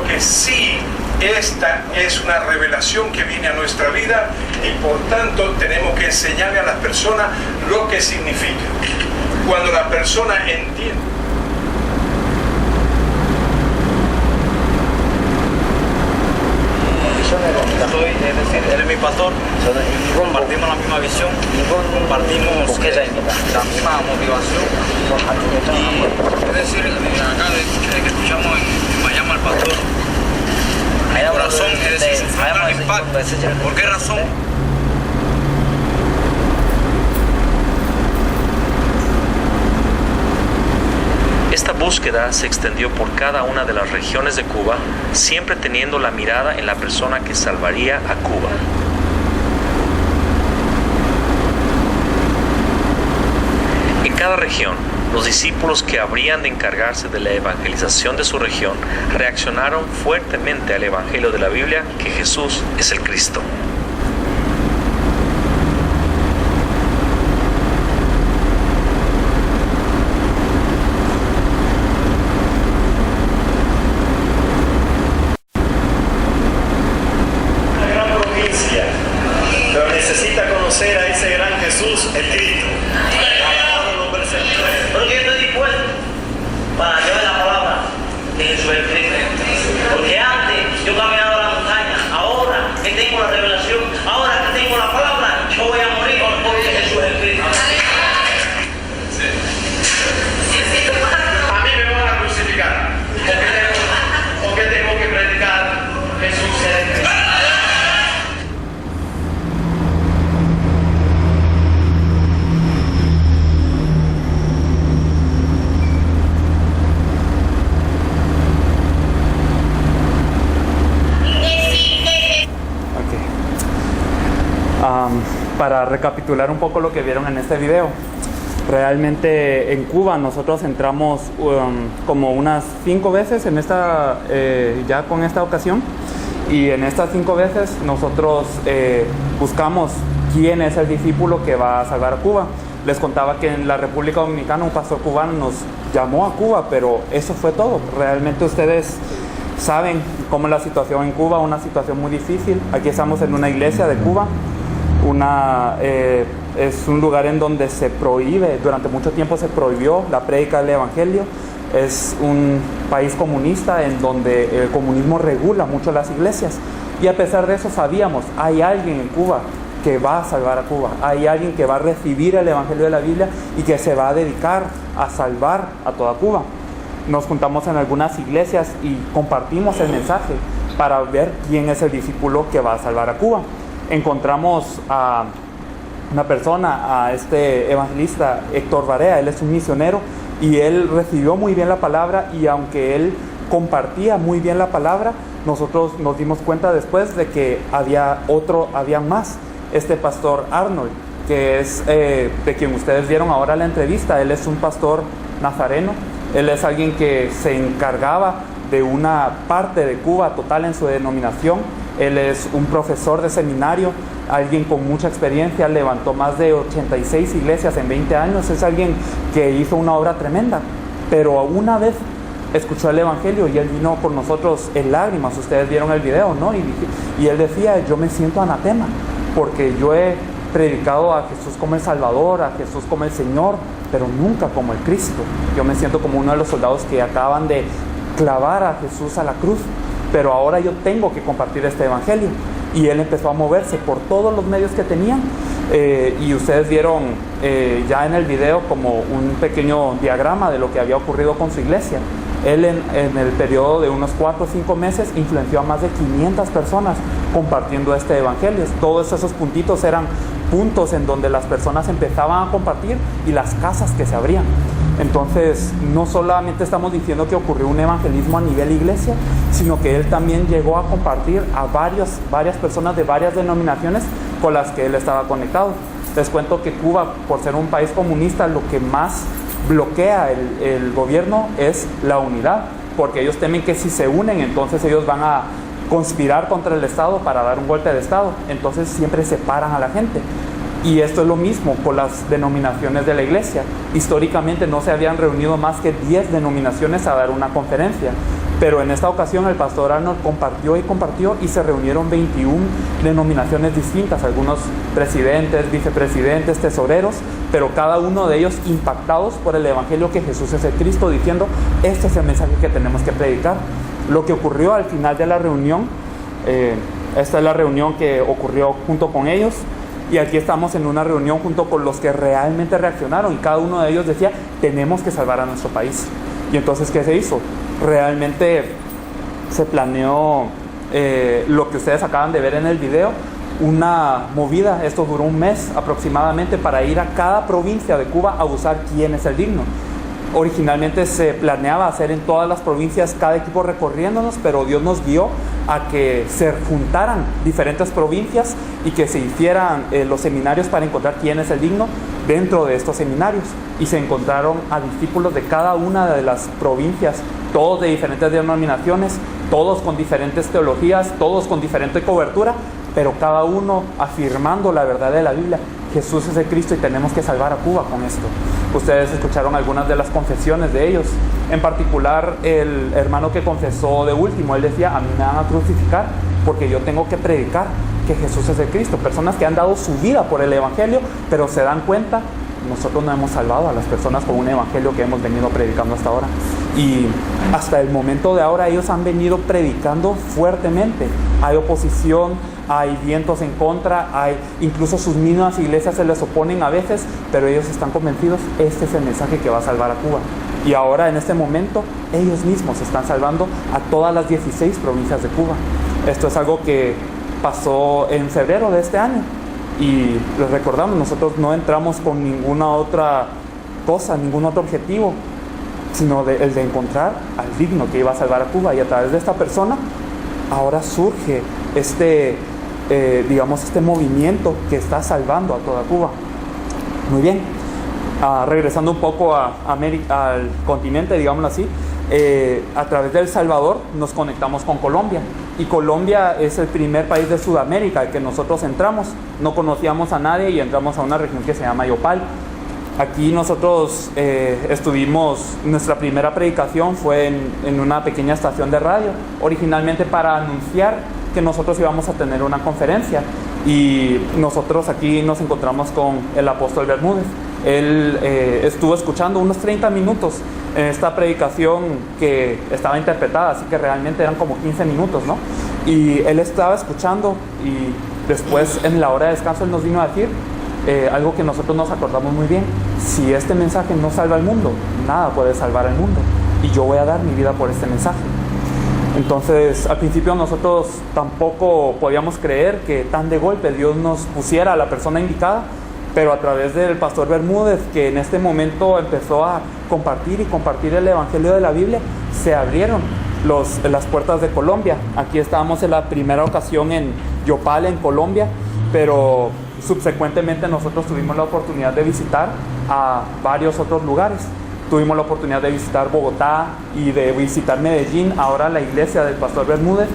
Que sí, esta es una revelación que viene a nuestra vida y por tanto tenemos que enseñarle a las personas lo que significa. Cuando la persona entiende. Él es mi pastor, compartimos la misma visión, compartimos la misma motivación y es decir, acá de que escuchamos en Miami al pastor, mi corazón es decir, fue un gran impacto. ¿Por qué razón? Esta búsqueda se extendió por cada una de las regiones de Cuba, siempre teniendo la mirada en la persona que salvaría a Cuba. En cada región, Los discípulos que habrían de encargarse de la evangelización de su región reaccionaron fuertemente al evangelio de la Biblia que Jesús es el Cristo. Para recapitular un poco lo que vieron en este video, realmente en Cuba nosotros entramos como unas 5 veces en ya con esta ocasión, y en estas 5 veces nosotros buscamos quién es el discípulo que va a salvar a Cuba. Les contaba que en la República Dominicana un pastor cubano nos llamó a Cuba, pero eso fue todo. Realmente ustedes saben cómo es la situación en Cuba, una situación muy difícil. Aquí estamos en una iglesia de Cuba. Es un lugar en donde se prohíbe, durante mucho tiempo se prohibió la prédica del evangelio. Es un país comunista en donde el comunismo regula mucho las iglesias, y a pesar de eso sabíamos, hay alguien en Cuba que va a salvar a Cuba, hay alguien que va a recibir el evangelio de la Biblia y que se va a dedicar a salvar a toda Cuba. Nos juntamos en algunas iglesias y compartimos el mensaje para ver quién es el discípulo que va a salvar a Cuba. Encontramos a una persona, a este evangelista Héctor Barea. Él es un misionero y él recibió muy bien la palabra, y aunque él compartía muy bien la palabra, nosotros nos dimos cuenta después de que había más. Este pastor Arnold, que es de quien ustedes vieron ahora la entrevista, él es un pastor nazareno. Él es alguien que se encargaba de una parte de Cuba total en su denominación. Él es un profesor de seminario, alguien con mucha experiencia, levantó más de 86 iglesias en 20 años, es alguien que hizo una obra tremenda, pero una vez escuchó el evangelio y él vino por nosotros en lágrimas. Ustedes vieron el video, ¿no? Y él decía, yo me siento anatema, porque yo he predicado a Jesús como el Salvador, a Jesús como el Señor, pero nunca como el Cristo. Yo me siento como uno de los soldados que acaban de clavar a Jesús a la cruz, pero ahora yo tengo que compartir este evangelio. Y él empezó a moverse por todos los medios que tenían, y ustedes vieron ya en el video como un pequeño diagrama de lo que había ocurrido con su iglesia. Él en el periodo de unos 4 o 5 meses influenció a más de 500 personas compartiendo este evangelio. Todos esos puntitos eran puntos en donde las personas empezaban a compartir y las casas que se abrían. Entonces, no solamente estamos diciendo que ocurrió un evangelismo a nivel iglesia, sino que él también llegó a compartir a varias personas de varias denominaciones con las que él estaba conectado. Les cuento que Cuba, por ser un país comunista, lo que más bloquea el gobierno es la unidad, porque ellos temen que si se unen, entonces ellos van a conspirar contra el Estado para dar un golpe de Estado. Entonces siempre separan a la gente. Y esto es lo mismo con las denominaciones de la iglesia. Históricamente no se habían reunido más que 10 denominaciones a dar una conferencia, pero en esta ocasión el pastor Arnold compartió y se reunieron 21 denominaciones distintas, algunos presidentes, vicepresidentes, tesoreros, pero cada uno de ellos impactados por el evangelio que Jesús es el Cristo, diciendo, este es el mensaje que tenemos que predicar. Lo que ocurrió al final de la reunión, esta es la reunión que ocurrió junto con ellos, y aquí estamos en una reunión junto con los que realmente reaccionaron, y cada uno de ellos decía, tenemos que salvar a nuestro país. Y entonces, ¿qué se hizo? Realmente se planeó lo que ustedes acaban de ver en el video, una movida. Esto duró un mes aproximadamente, para ir a cada provincia de Cuba a buscar quién es el digno. Originalmente se planeaba hacer en todas las provincias, cada equipo recorriéndonos, pero Dios nos guió a que se juntaran diferentes provincias y que se hicieran los seminarios para encontrar quién es el digno. dentro de estos seminarios y se encontraron a discípulos de cada una de las provincias, todos de diferentes denominaciones, todos con diferentes teologías, todos con diferente cobertura, pero cada uno afirmando la verdad de la Biblia. Jesús es el Cristo y tenemos que salvar a Cuba con esto. Ustedes escucharon algunas de las confesiones de ellos. En particular, el hermano que confesó de último, él decía: a mí me van a crucificar porque yo tengo que predicar que Jesús es el Cristo. Personas que han dado su vida por el Evangelio, pero se dan cuenta, nosotros no hemos salvado a las personas con un Evangelio que hemos venido predicando hasta ahora. Y hasta el momento de ahora ellos han venido predicando fuertemente. Hay oposición, hay vientos en contra, incluso sus mismas iglesias se les oponen a veces, pero ellos están convencidos, este es el mensaje que va a salvar a Cuba. Y ahora en este momento ellos mismos están salvando a todas las 16 provincias de Cuba. Esto es algo que pasó en febrero de este año. Y les recordamos, nosotros no entramos con ninguna otra cosa, ningún otro objetivo, sino el de encontrar al digno que iba a salvar a Cuba. Y a través de esta persona ahora surge este movimiento que está salvando a toda Cuba. Muy bien, regresando un poco a al continente, digámoslo así, a través de El Salvador nos conectamos con Colombia. Y Colombia es el primer país de Sudamérica al que nosotros entramos. No conocíamos a nadie y entramos a una región que se llama Yopal. Aquí nosotros estuvimos, nuestra primera predicación fue en una pequeña estación de radio, originalmente para anunciar que nosotros íbamos a tener una conferencia. Y nosotros aquí nos encontramos con el apóstol Bermúdez. Él estuvo escuchando unos 30 minutos en esta predicación que estaba interpretada, así que realmente eran como 15 minutos, ¿no? Y él estaba escuchando y después en la hora de descanso él nos vino a decir algo que nosotros nos acordamos muy bien: si este mensaje no salva al mundo, nada puede salvar al mundo, y yo voy a dar mi vida por este mensaje. Entonces, al principio nosotros tampoco podíamos creer que tan de golpe Dios nos pusiera a la persona indicada, pero a través del pastor Bermúdez, que en este momento empezó a compartir el Evangelio de la Biblia, se abrieron las puertas de Colombia. Aquí estábamos en la primera ocasión en Yopal, en Colombia, pero subsecuentemente nosotros tuvimos la oportunidad de visitar a varios otros lugares. Tuvimos la oportunidad de visitar Bogotá y de visitar Medellín, ahora la iglesia del pastor Bermúdez.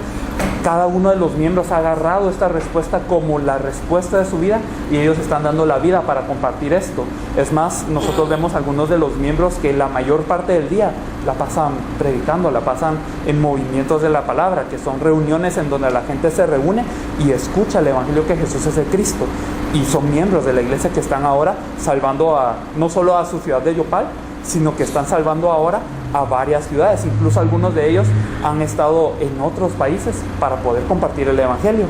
Cada uno de los miembros ha agarrado esta respuesta como la respuesta de su vida y ellos están dando la vida para compartir esto. Es más, nosotros vemos algunos de los miembros que la mayor parte del día la pasan predicando, la pasan en movimientos de la palabra, que son reuniones en donde la gente se reúne y escucha el Evangelio que Jesús es el Cristo. Y son miembros de la iglesia que están ahora salvando no solo a su ciudad de Yopal, sino que están salvando ahora a varias ciudades. Incluso algunos de ellos han estado en otros países para poder compartir el Evangelio.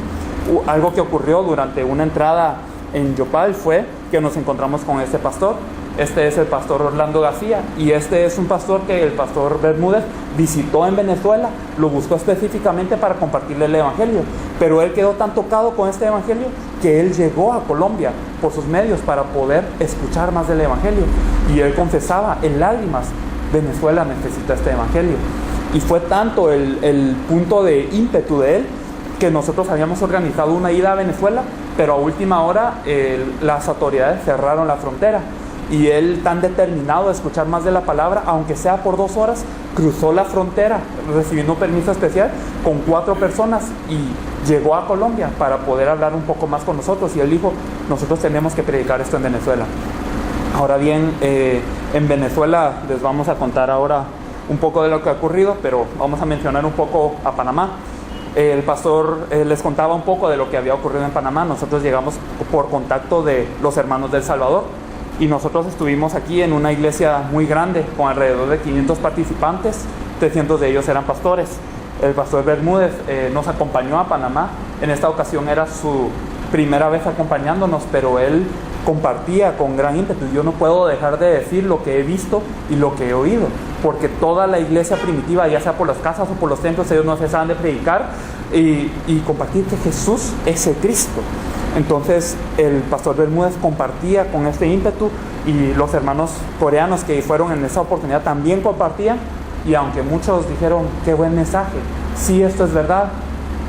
Algo que ocurrió durante una entrada en Yopal fue que nos encontramos con este pastor. Este es el pastor Orlando García y este es un pastor que el pastor Bermúdez visitó en Venezuela, lo buscó específicamente para compartirle el Evangelio, pero él quedó tan tocado con este Evangelio que él llegó a Colombia por sus medios para poder escuchar más del Evangelio, y él confesaba en lágrimas: Venezuela necesita este Evangelio. Y fue tanto el punto de ímpetu de él que nosotros habíamos organizado una ida a Venezuela, pero a última hora las autoridades cerraron la frontera. Y él, tan determinado a escuchar más de la palabra, aunque sea por 2 horas, cruzó la frontera recibiendo un permiso especial con 4 personas y llegó a Colombia para poder hablar un poco más con nosotros. Y él dijo: nosotros tenemos que predicar esto en Venezuela. Ahora bien, en Venezuela les vamos a contar ahora un poco de lo que ha ocurrido, pero vamos a mencionar un poco a Panamá. El pastor les contaba un poco de lo que había ocurrido en Panamá. Nosotros llegamos por contacto de los hermanos del Salvador. Y nosotros estuvimos aquí en una iglesia muy grande, con alrededor de 500 participantes, 300 de ellos eran pastores. El pastor Bermúdez nos acompañó a Panamá. En esta ocasión era su primera vez acompañándonos, pero él compartía con gran ímpetu. Yo no puedo dejar de decir lo que he visto y lo que he oído, porque toda la iglesia primitiva, ya sea por las casas o por los templos, ellos no cesaban de predicar y compartir que Jesús es el Cristo. Entonces el pastor Bermúdez compartía con este ímpetu, y los hermanos coreanos que fueron en esa oportunidad también compartían. Y aunque muchos dijeron: qué buen mensaje, sí, esto es verdad,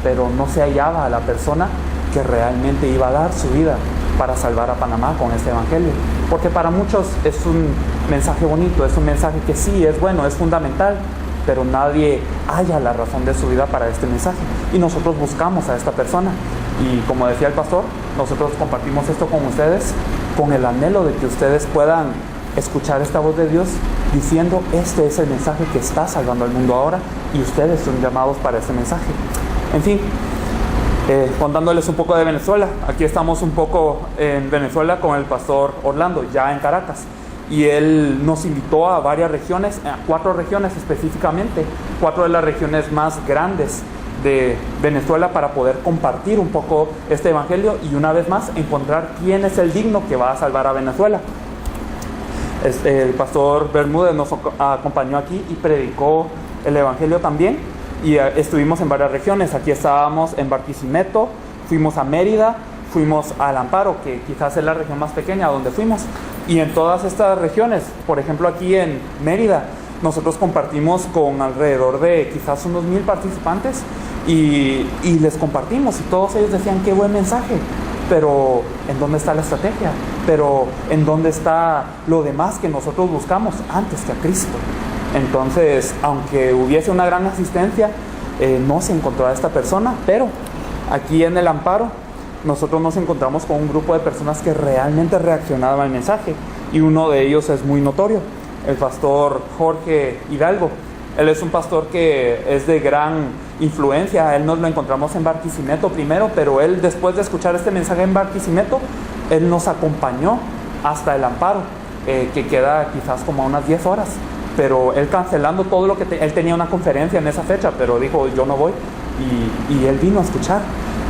pero no se hallaba a la persona que realmente iba a dar su vida para salvar a Panamá con este Evangelio. porque para muchos es un mensaje bonito, es un mensaje que sí, es bueno, es fundamental, pero nadie halla la razón de su vida para este mensaje. Y nosotros buscamos a esta persona. Y como decía el pastor, nosotros compartimos esto con ustedes con el anhelo de que ustedes puedan escuchar esta voz de Dios diciendo: este es el mensaje que está salvando al mundo ahora y ustedes son llamados para ese mensaje. En fin, contándoles un poco de Venezuela. Aquí estamos un poco en Venezuela con el pastor Orlando, ya en Caracas. Y él nos invitó a varias regiones, a 4 regiones específicamente, 4 de las regiones más grandes de Venezuela, para poder compartir un poco este evangelio y una vez más encontrar quién es el digno que va a salvar a Venezuela. El pastor Bermúdez nos acompañó aquí y predicó el evangelio también, y estuvimos en varias regiones. Aquí estábamos en Barquisimeto, fuimos a Mérida, fuimos al Amparo, que quizás es la región más pequeña donde fuimos, y en todas estas regiones, por ejemplo aquí en Mérida, nosotros compartimos con alrededor de quizás unos 1000 participantes y les compartimos, y todos ellos decían: qué buen mensaje, pero ¿en dónde está la estrategia? Pero ¿en dónde está lo demás que nosotros buscamos antes que a Cristo? Entonces, aunque hubiese una gran asistencia, no se encontró a esta persona, pero aquí en el Amparo nosotros nos encontramos con un grupo de personas que realmente reaccionaban al mensaje, y uno de ellos es muy notorio, el pastor Jorge Hidalgo. Él es un pastor que es de gran influencia. Él nos lo encontramos en Barquisimeto primero, pero él, después de escuchar este mensaje en Barquisimeto, él nos acompañó hasta el Amparo, que queda quizás como a unas 10 horas. Pero él, cancelando todo lo que él tenía una conferencia en esa fecha, pero dijo: yo no voy, y él vino a escuchar.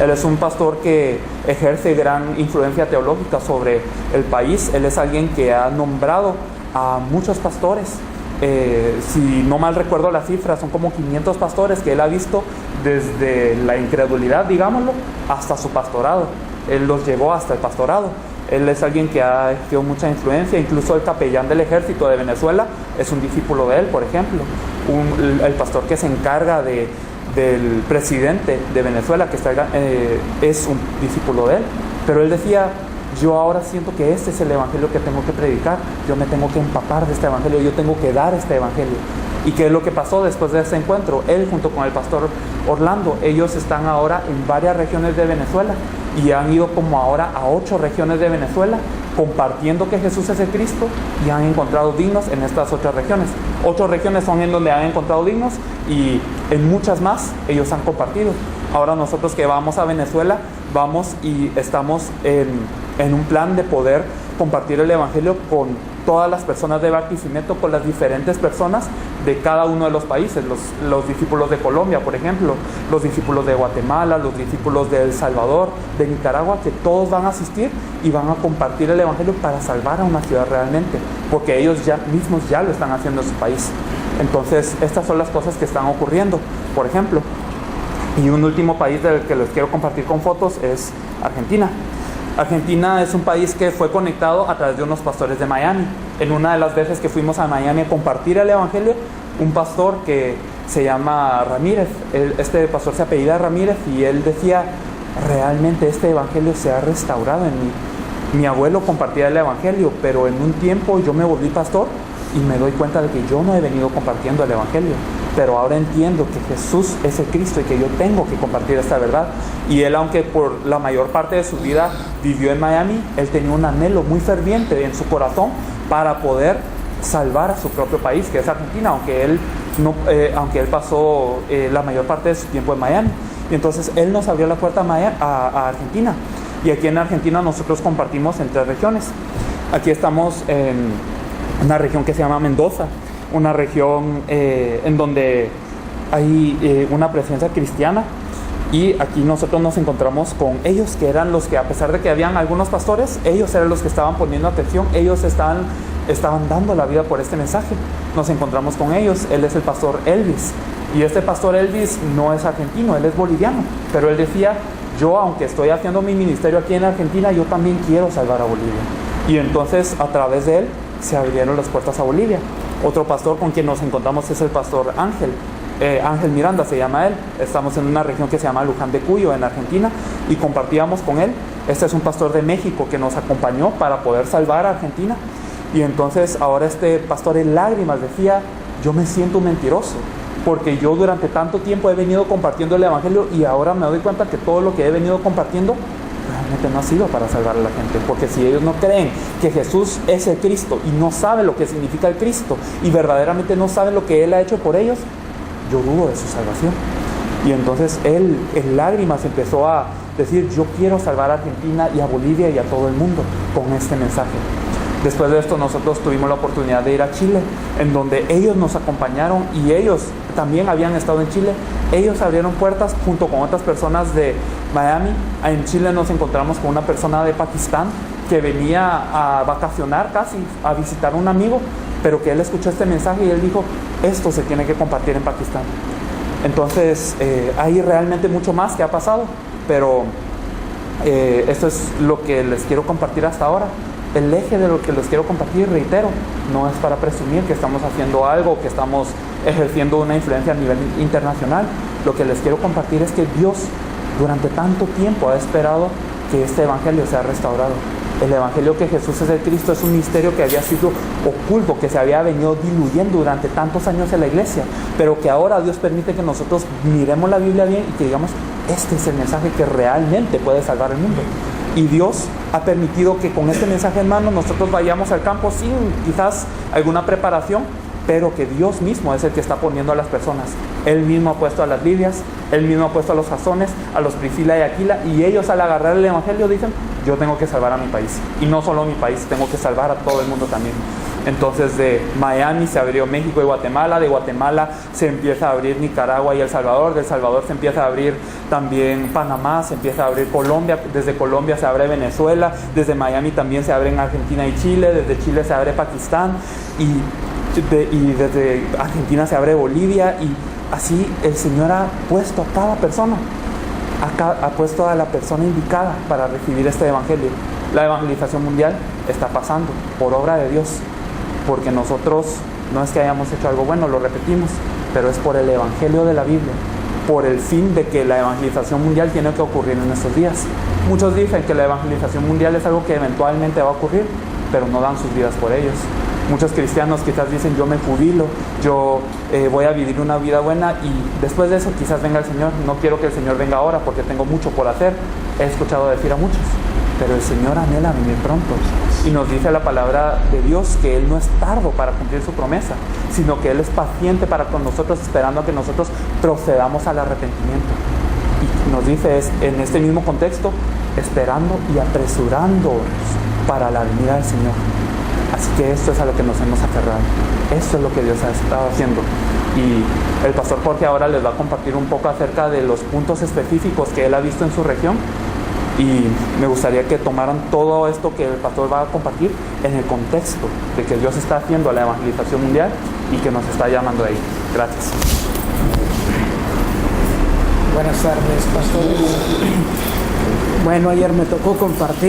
Él es un pastor que ejerce gran influencia teológica sobre el país. Él es alguien que ha nombrado a muchos pastores. Si no mal recuerdo la cifra, son como 500 pastores que él ha visto desde la incredulidad, digámoslo, hasta su pastorado. Él los llevó hasta el pastorado. Él es alguien que ha ejercido mucha influencia. Incluso el capellán del ejército de Venezuela es un discípulo de él, por ejemplo. El pastor que se encarga del presidente de Venezuela, que es un discípulo de él. Pero él decía: yo ahora siento que este es el evangelio que tengo que predicar, yo me tengo que empapar de este evangelio, yo tengo que dar este evangelio. ¿Y qué es lo que pasó después de ese encuentro? Él, junto con el pastor Orlando, ellos están ahora en varias regiones de Venezuela, y han ido como ahora a 8 regiones de Venezuela, compartiendo que Jesús es el Cristo, y han encontrado dignos en estas 8 regiones. 8 regiones son en donde han encontrado dignos, y en muchas más ellos han compartido. Ahora nosotros que vamos a Venezuela, vamos y estamos en un plan de poder compartir el evangelio con todas las personas de Barquisimeto, con las diferentes personas de cada uno de los países, los discípulos de Colombia, por ejemplo, los discípulos de Guatemala, los discípulos de El Salvador, de Nicaragua, que todos van a asistir y van a compartir el evangelio para salvar a una ciudad realmente, porque ellos mismos ya lo están haciendo en su país. Entonces, estas son las cosas que están ocurriendo, por ejemplo. Y un último país del que les quiero compartir con fotos es Argentina. Argentina es un país que fue conectado a través de unos pastores de Miami. En una de las veces que fuimos a Miami a compartir el evangelio, un pastor que se llama Ramírez, este pastor se apellida Ramírez, y él decía: realmente este evangelio se ha restaurado en mí. Mi abuelo compartía el evangelio, pero en un tiempo yo me volví pastor y me doy cuenta de que yo no he venido compartiendo el evangelio, pero ahora entiendo que Jesús es el Cristo y que yo tengo que compartir esta verdad. Y él, aunque por la mayor parte de su vida vivió en Miami, él tenía un anhelo muy ferviente en su corazón para poder salvar a su propio país, que es Argentina, aunque él pasó la mayor parte de su tiempo en Miami. Y entonces él nos abrió la puerta a Argentina. Y aquí en Argentina nosotros compartimos en 3 regiones. Aquí estamos en una región que se llama Mendoza, una región en donde hay una presencia cristiana, y aquí nosotros nos encontramos con ellos, que eran los que, a pesar de que habían algunos pastores, ellos eran los que estaban poniendo atención, ellos estaban dando la vida por este mensaje. Nos encontramos con ellos. Él es el pastor Elvis, y este pastor Elvis no es argentino, él es boliviano, pero él decía: yo, aunque estoy haciendo mi ministerio aquí en Argentina, yo también quiero salvar a Bolivia. Y entonces, a través de él, se abrieron las puertas a Bolivia. Otro pastor con quien nos encontramos es el pastor Ángel Miranda se llama él. Estamos en una región que se llama Luján de Cuyo, en Argentina, y compartíamos con él. Este es un pastor de México que nos acompañó para poder salvar a Argentina. Y entonces ahora este pastor en lágrimas decía, yo me siento mentiroso, porque yo durante tanto tiempo he venido compartiendo el Evangelio y ahora me doy cuenta que todo lo que he venido compartiendo realmente no ha sido para salvar a la gente, porque si ellos no creen que Jesús es el Cristo y no saben lo que significa el Cristo y verdaderamente no saben lo que Él ha hecho por ellos, yo dudo de su salvación. Y entonces él en lágrimas empezó a decir, yo quiero salvar a Argentina y a Bolivia y a todo el mundo con este mensaje. Después de esto nosotros tuvimos la oportunidad de ir a Chile, en donde ellos nos acompañaron y ellos también habían estado en Chile. Ellos abrieron puertas junto con otras personas de Miami. En Chile nos encontramos con una persona de Pakistán que venía a vacacionar casi, a visitar a un amigo, pero que él escuchó este mensaje y él dijo, esto se tiene que compartir en Pakistán. Entonces hay realmente mucho más que ha pasado, pero esto es lo que les quiero compartir hasta ahora. El eje de lo que les quiero compartir, reitero, no es para presumir que estamos haciendo algo, que estamos ejerciendo una influencia a nivel internacional. Lo que les quiero compartir es que Dios durante tanto tiempo ha esperado que este evangelio sea restaurado. El evangelio que Jesús es el Cristo es un misterio que había sido oculto, que se había venido diluyendo durante tantos años en la iglesia, pero que ahora Dios permite que nosotros miremos la Biblia bien y que digamos, este es el mensaje que realmente puede salvar el mundo. Y Dios ha permitido que con este mensaje en mano nosotros vayamos al campo sin quizás alguna preparación, pero que Dios mismo es el que está poniendo a las personas. Él mismo ha puesto a las Lidias, Él mismo ha puesto a los Jasones, a los Priscila y Aquila, y ellos al agarrar el evangelio dicen, yo tengo que salvar a mi país. Y no solo a mi país, tengo que salvar a todo el mundo también. Entonces de Miami se abrió México y Guatemala, de Guatemala se empieza a abrir Nicaragua y El Salvador, de El Salvador se empieza a abrir también Panamá, se empieza a abrir Colombia, desde Colombia se abre Venezuela, desde Miami también se abren Argentina y Chile, desde Chile se abre Pakistán y desde Argentina se abre Bolivia, y así el Señor ha puesto a cada persona, ha puesto a la persona indicada para recibir este evangelio. La evangelización mundial está pasando por obra de Dios, porque nosotros no es que hayamos hecho algo bueno, lo repetimos, pero es por el evangelio de la Biblia, por el fin de que la evangelización mundial tiene que ocurrir en estos días. Muchos dicen que la evangelización mundial es algo que eventualmente va a ocurrir, pero no dan sus vidas por ellos. Muchos cristianos quizás dicen, yo me jubilo, yo voy a vivir una vida buena y después de eso quizás venga el Señor. No quiero que el Señor venga ahora porque tengo mucho por hacer. He escuchado decir a muchos, pero el Señor anhela venir pronto. Y nos dice la palabra de Dios que Él no es tardo para cumplir su promesa, sino que Él es paciente para con nosotros, esperando a que nosotros procedamos al arrepentimiento. Y nos dice en este mismo contexto, esperando y apresurándonos para la venida del Señor. Así que esto es a lo que nos hemos aferrado. Esto es lo que Dios ha estado haciendo. Y el pastor Jorge ahora les va a compartir un poco acerca de los puntos específicos que él ha visto en su región. Y me gustaría que tomaran todo esto que el pastor va a compartir en el contexto de que Dios está haciendo la evangelización mundial y que nos está llamando ahí. Gracias. Buenas tardes, pastores. Bueno, ayer me tocó compartir